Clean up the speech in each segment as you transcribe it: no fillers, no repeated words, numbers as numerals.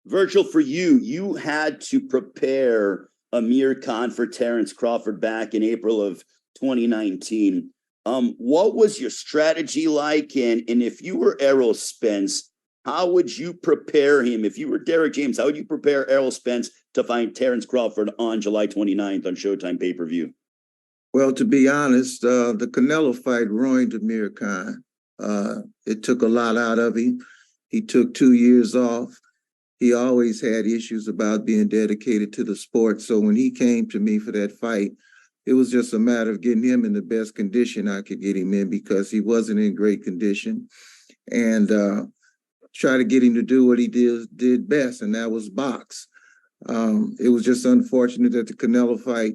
Virgil, for you, you had to prepare Amir Khan for Terence Crawford back in April of 2019. What was your strategy like? And if you were Errol Spence, how would you prepare him? If you were Derek James, how would you prepare Errol Spence to find Terence Crawford on July 29th on Showtime pay-per-view? Well, to be honest, the Canelo fight ruined Amir Khan. It took a lot out of him. He took 2 years off. He always had issues about being dedicated to the sport. So when he came to me for that fight, it was just a matter of getting him in the best condition I could get him in, because he wasn't in great condition, and try to get him to do what he did best, and that was box. It was just unfortunate that the Canelo fight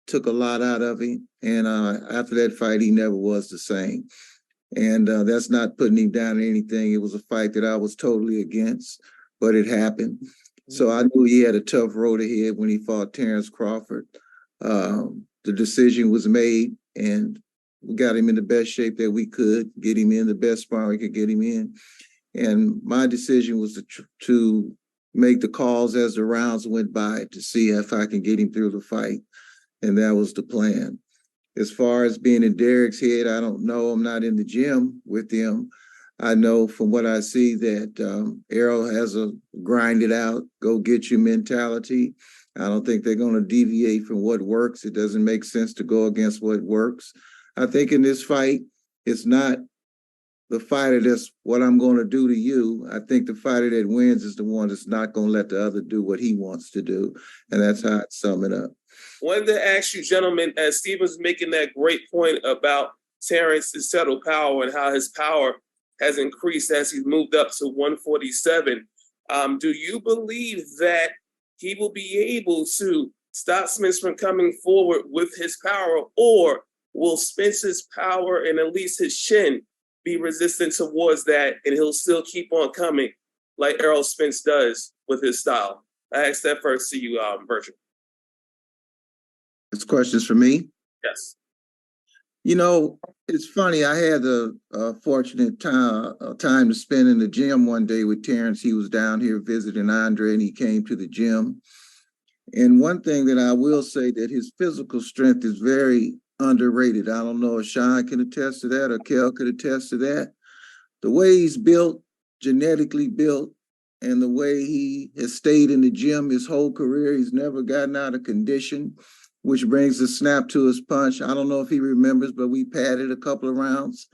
took a lot out of him, and after that fight, he never was the same. And that's not putting him down or anything. It was a fight that I was totally against, but it happened. So I knew he had a tough road ahead when he fought Terence Crawford. The decision was made, and we got him in the best shape that we could, get him in the best spot we could get him in. And my decision was to make the calls as the rounds went by to see if I can get him through the fight. And that was the plan. As far as being in Derek's head, I don't know. I'm not in the gym with him. I know from what I see that Errol has a grind it out, go get you mentality. I don't think they're going to deviate from what works. It doesn't make sense to go against what works. I think in this fight, it's not the fighter that's what I'm going to do to you. I think the fighter that wins is the one that's not going to let the other do what he wants to do. And that's how I'd sum it up. Wanted to ask you, gentlemen, as Stephen's making that great point about Terence's settled power and how his power has increased as he's moved up to 147. Do you believe that he will be able to stop Spence from coming forward with his power, or will Spence's power and at least his chin be resistant towards that, and he'll still keep on coming like Errol Spence does with his style? I asked that first to you, Virgil. It's questions for me? Yes. You know, it's funny. I had the fortunate time to spend in the gym one day with Terence. He was down here visiting Andre, and he came to the gym. And one thing that I will say, that his physical strength is very underrated. I don't know if Shawn can attest to that or Kell could attest to that. The way he's built, genetically built, and the way he has stayed in the gym his whole career, he's never gotten out of condition, which brings a snap to his punch. I don't know if he remembers, but we padded a couple of rounds.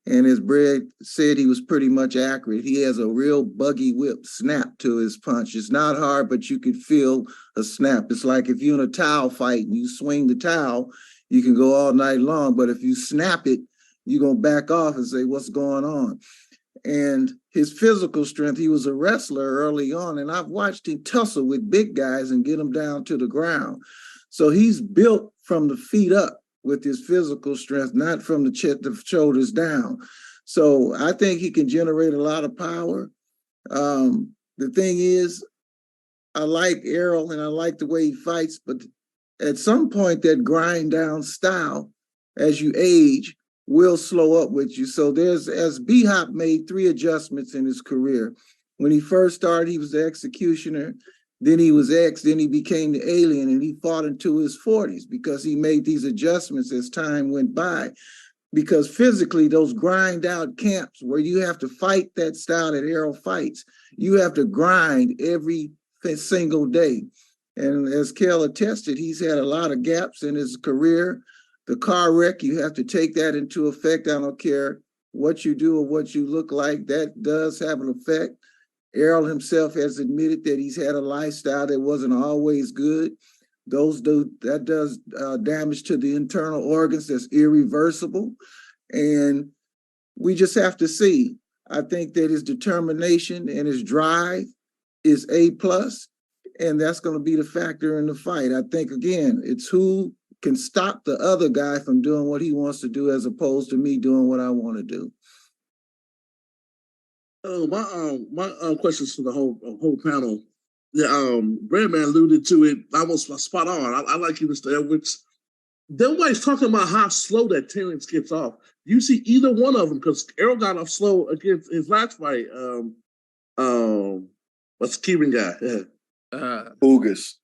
And as Brad said, he was pretty much accurate. He has a real buggy whip snap to his punch. It's not hard, but you could feel a snap. It's like if you're in a towel fight and you swing the towel, you can go all night long. But if you snap it, you're going to back off and say, what's going on? And his physical strength, he was a wrestler early on, and I've watched him tussle with big guys and get them down to the ground. So he's built from the feet up with his physical strength, not from the chest, the shoulders down. So I think he can generate a lot of power. The thing is, I like Errol and I like the way he fights, but at some point that grind down style, as you age, will slow up with you. So as B-Hop made 3 adjustments in his career. When he first started, he was the executioner. Then he was X, then he became the alien, and he fought into his 40s because he made these adjustments as time went by. Because physically, those grind out camps where you have to fight that style that Errol fights, you have to grind every single day. And as Kell attested, he's had a lot of gaps in his career. The car wreck, you have to take that into effect. I don't care what you do or what you look like, that does have an effect. Errol himself has admitted that he's had a lifestyle that wasn't always good. That does damage to the internal organs that's irreversible. And we just have to see. I think that his determination and his drive is A+, and that's going to be the factor in the fight. I think, again, it's who can stop the other guy from doing what he wants to do as opposed to me doing what I want to do. My questions for the whole panel. Breadman alluded to it almost spot on. I like you, Mr. Edwards. Nobody's talking about how slow that Terence gets off. You see either one of them, because Errol got off slow against his last fight. That's Kieran guy. Yeah. Ugas.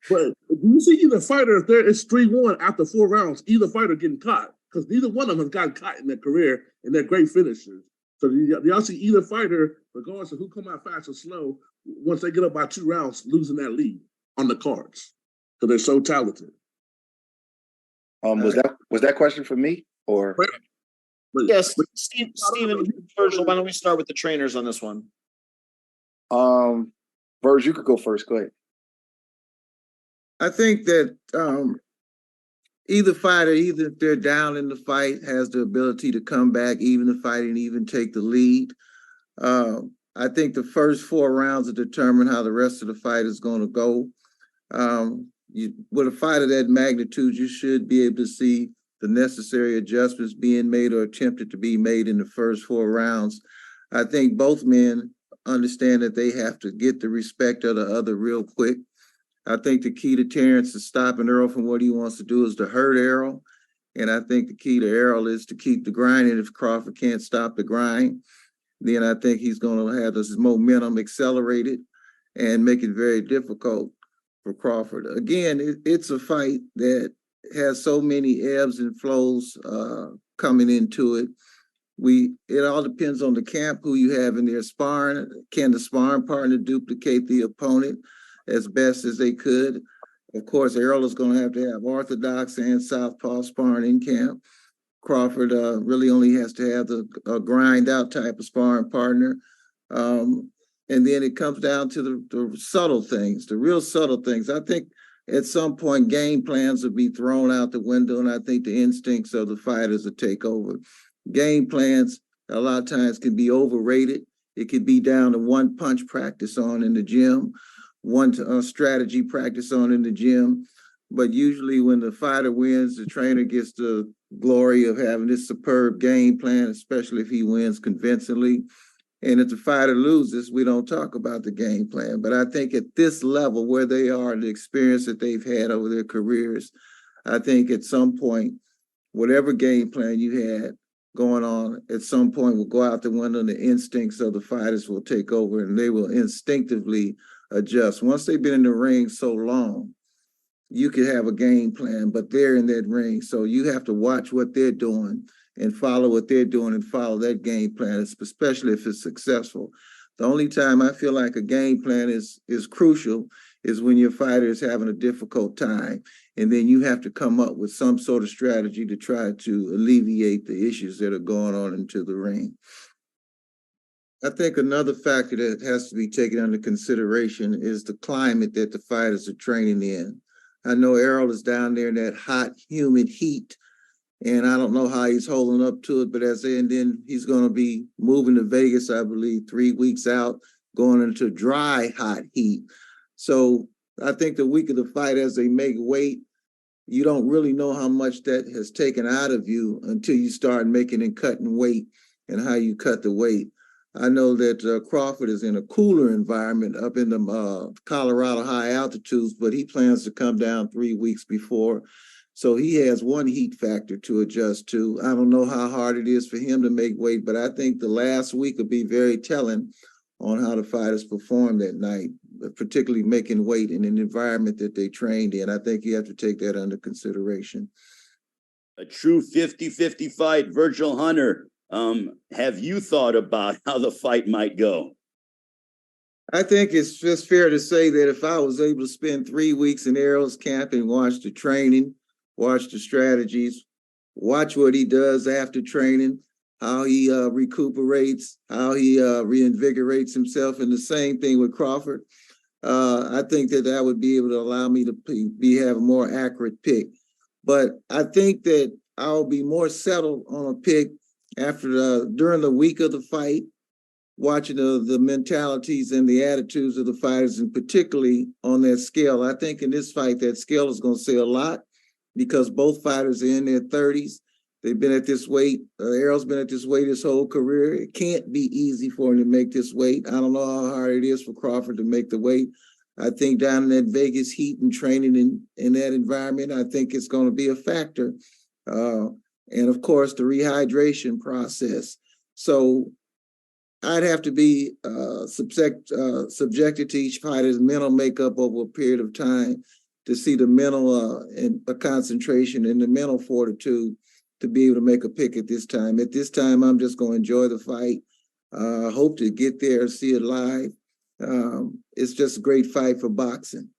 But do you see either fighter, if there is 3-1 after 4 rounds, either fighter getting caught? Because neither one of them has gotten caught in their career, and they're great finishers. So y'all see either fighter, regardless of who come out fast or slow, once they get up by 2 rounds, losing that lead on the cards. Because they're so talented. Was that question for me or? Yes, Stephen, Virgil, why don't we start with the trainers on this one? Virgil, you could go first. Go ahead. I think that either fighter, either if they're down in the fight, has the ability to come back, even the fight, and even take the lead. I think the first 4 rounds will determine how the rest of the fight is going to go. With a fight of that magnitude, you should be able to see the necessary adjustments being made or attempted to be made in the first 4 rounds. I think both men understand that they have to get the respect of the other real quick. I think the key to Terence is stopping Errol from what he wants to do is to hurt Errol. And I think the key to Errol is to keep the grind. And if Crawford can't stop the grind, then I think he's going to have this momentum accelerated and make it very difficult for Crawford. Again, it's a fight that has so many ebbs and flows coming into it. It all depends on the camp, who you have in their sparring. Can the sparring partner duplicate the opponent as best as they could? Of course, Errol is going to have orthodox and southpaw sparring in camp. Crawford really only has to have a grind out type of sparring partner. And then it comes down to the subtle things, the real subtle things. I think at some point game plans will be thrown out the window, and I think the instincts of the fighters will take over. Game plans a lot of times can be overrated. It could be down to one punch practice on in the gym, one strategy practice on in the gym. But usually when the fighter wins, the trainer gets the glory of having this superb game plan, especially if he wins convincingly. And if the fighter loses, we don't talk about the game plan. But I think at this level where they are, the experience that they've had over their careers, I think at some point, whatever game plan you had going on, at some point will go out the window and the instincts of the fighters will take over and they will instinctively adjust. Once they've been in the ring so long, you could have a game plan, but they're in that ring. So you have to watch what they're doing and follow what they're doing and follow that game plan, especially if it's successful. The only time I feel like a game plan is crucial is when your fighter is having a difficult time. And then you have to come up with some sort of strategy to try to alleviate the issues that are going on into the ring. I think another factor that has to be taken under consideration is the climate that the fighters are training in. I know Errol is down there in that hot, humid heat, and I don't know how he's holding up to it, but then he's going to be moving to Vegas, I believe, 3 weeks out, going into dry, hot heat. So I think the week of the fight, as they make weight, you don't really know how much that has taken out of you until you start making and cutting weight and how you cut the weight. I know that Crawford is in a cooler environment up in the Colorado high altitudes, but he plans to come down 3 weeks before. So he has one heat factor to adjust to. I don't know how hard it is for him to make weight, but I think the last week will be very telling on how the fighters perform that night, particularly making weight in an environment that they trained in. I think you have to take that under consideration. A true 50-50 fight, Virgil Hunter. Have you thought about how the fight might go? I think it's just fair to say that if I was able to spend 3 weeks in Errol's camp and watch the training, watch the strategies, watch what he does after training, how he recuperates, how he reinvigorates himself, and the same thing with Crawford, I think that would be able to allow me to have a more accurate pick. But I think that I'll be more settled on a pick during the week of the fight, watching the mentalities and the attitudes of the fighters, and particularly on that scale. I think in this fight, that scale is going to say a lot because both fighters are in their 30s. They've been at this weight. Errol's been at this weight his whole career. It can't be easy for him to make this weight. I don't know how hard it is for Crawford to make the weight. I think down in that Vegas heat and training in that environment, I think it's going to be a factor. And of course, the rehydration process. So I'd have to be subjected to each fighter's mental makeup over a period of time to see the mental and concentration and the mental fortitude to be able to make a pick at this time. At this time, I'm just going to enjoy the fight. Hope to get there, see it live. It's just a great fight for boxing.